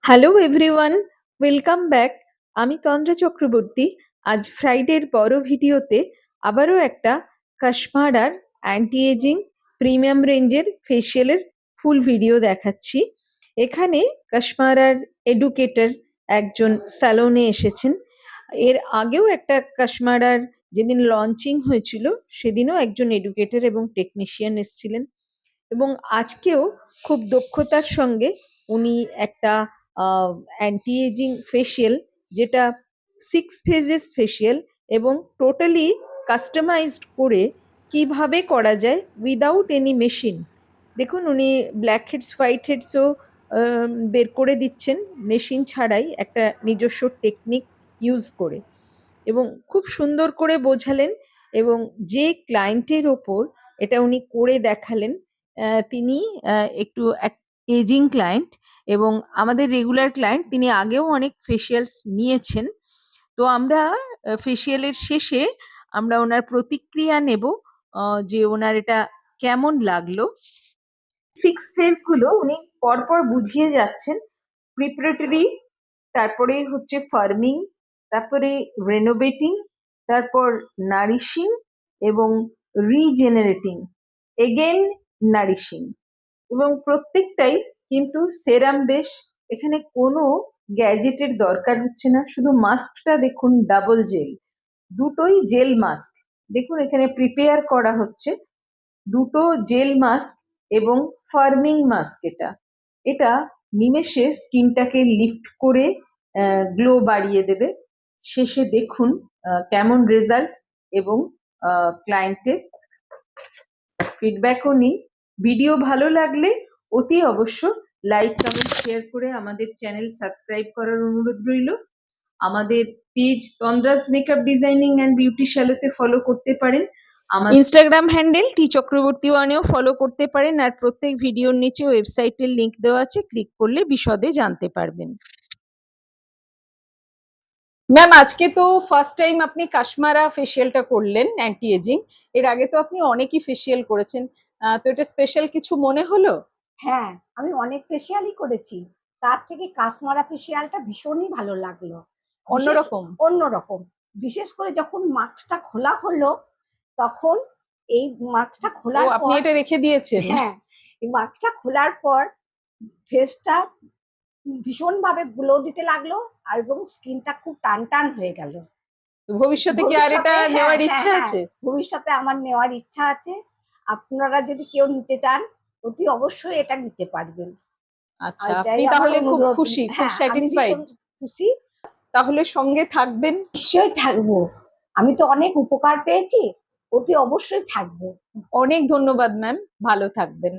Hello everyone, welcome back. আমি তন্দ্রা চক্রবর্তী। আজ ফ্রাইডের বড় ভিডিওতে আবারও একটা কাশমারার অ্যান্টি এজিং প্রিমিয়াম রেঞ্জের ফেসিয়ালের ফুল ভিডিও দেখাচ্ছি। এখানে কাশমারার এডুকেটর একজন স্যালনে এসেছেন। এর আগেও একটা কাশমারার যেদিন লঞ্চিং হয়েছিল সেদিনও একজন এডুকেটর এবং টেকনিশিয়ান এসেছিলেন, এবং আজকেও খুব দক্ষতার সঙ্গে উনি একটা অ্যান্টি এজিং ফেসিয়াল, যেটা 6 ফেজেস ফেসিয়াল এবং টোটালি কাস্টমাইজড করে কিভাবে করা যায় উইদাউট এনি মেশিন। দেখুন, উনি ব্ল্যাক হেডস হোয়াইট হেডসও বের করে দিচ্ছেন মেশিন ছাড়াই, একটা নিজস্ব টেকনিক ইউজ করে, এবং খুব সুন্দর করে বোঝালেন। এবং যে ক্লায়েন্টের ওপর এটা উনি করে দেখালেন, তিনি একটু এজিং ক্লায়েন্ট এবং আমাদের রেগুলার ক্লায়েন্ট। তিনি আগেও অনেক ফেসিয়ালস নিয়েছেন। তো আমরা ফেসিয়ালের শেষে আমরা ওনার প্রতিক্রিয়া নেব, যে ওনার এটা কেমন লাগলো। 6 ফেজগুলো উনি পরপর বুঝিয়ে যাচ্ছেন। প্রিপারেটরি, তারপরে হচ্ছে ফার্মিং, তারপরে রেনোভেটিং, তারপর নারিশিং এবং রিজেনারেটিং, এগেন নারিশিং, এবং প্রত্যেকটাই কিন্তু সেরাম বেশ। এখানে কোনো গ্যাজেটের দরকার হচ্ছে না। শুধু মাস্কটা দেখুন, ডাবল জেল, দুটোই জেল মাস্ক। দেখুন এখানে প্রিপেয়ার করা হচ্ছে দুটো জেল মাস্ক এবং ফার্মিং মাস্ক। এটা এটা নিমেষে স্কিনটাকে লিফট করে গ্লো বাড়িয়ে দেবে। শেষে দেখুন কেমন রেজাল্ট, এবং ক্লায়েন্টের ফিডব্যাকও নিন। ভিডিও ভালো লাগলে অতি অবশ্য লাইক, কমেন্ট, শেয়ার করে আমাদের চ্যানেল সাবস্ক্রাইব করার অনুরোধ রইল। আমাদের page Tandra's makeup designing and beauty শ্যালোতে ফলো করতে পারেন। আমার ইনস্টাগ্রাম হ্যান্ডেল টি চক্রবর্তী ওয়ানেও ফলো করতে পারেন। আর প্রত্যেক ভিডিওর নিচে ওয়েবসাইটের লিংক দেওয়া আছে, ক্লিক করলে বিশদে জানতে পারবেন। ম্যাম, আজকে তো ফার্স্ট টাইম আপনি কাশমারা ফেসিয়ালটা করলেন অ্যান্টি এজিং। এর আগে তো আপনি অনেকই ফেসিয়াল করেছেন, তো এটা স্পেশাল কিছু মনে হলো? হ্যাঁ, আমি অনেক ফেসিয়ালই করেছি। তার থেকে কাশমারা ফেসিয়ালটা ভীষণই ভালো লাগলো। অন্যরকম। অন্যরকম। বিশেষ করে যখন মাস্কটা খোলা হলো, তখন এই মাস্কটা ও, খোলার আপনি পর এটা রেখে দিয়েছেন? হ্যাঁ, এই মাস্কটা খোলার পর ফেসটা ভীষণভাবে গ্লো দিতে লাগলো, আর এবং স্কিনটা খুব টান হয়ে গেল। ভবিষ্যতে কি আর এটা নেওয়ার ইচ্ছা আছে? ভবিষ্যতে আমার নেওয়ার ইচ্ছা আছে। আপনারা যদি কেউ নিতে চান, অতি অবশ্যই এটা নিতে পারবেন। আচ্ছা, এটাই আপনি আমার তাহলে খুব অনুরোধ। খুশি, খুব হ্যাঁ, আমি স্যাটিসফাইড। ভীষণ খুশি। তাহলে সঙ্গে থাকবেন। নিশ্চয়ই থাকবো। আমি তো অনেক উপকার পেয়েছি, অতি অবশ্যই থাকবো। অনেক ধন্যবাদ ম্যাম, ভালো থাকবেন।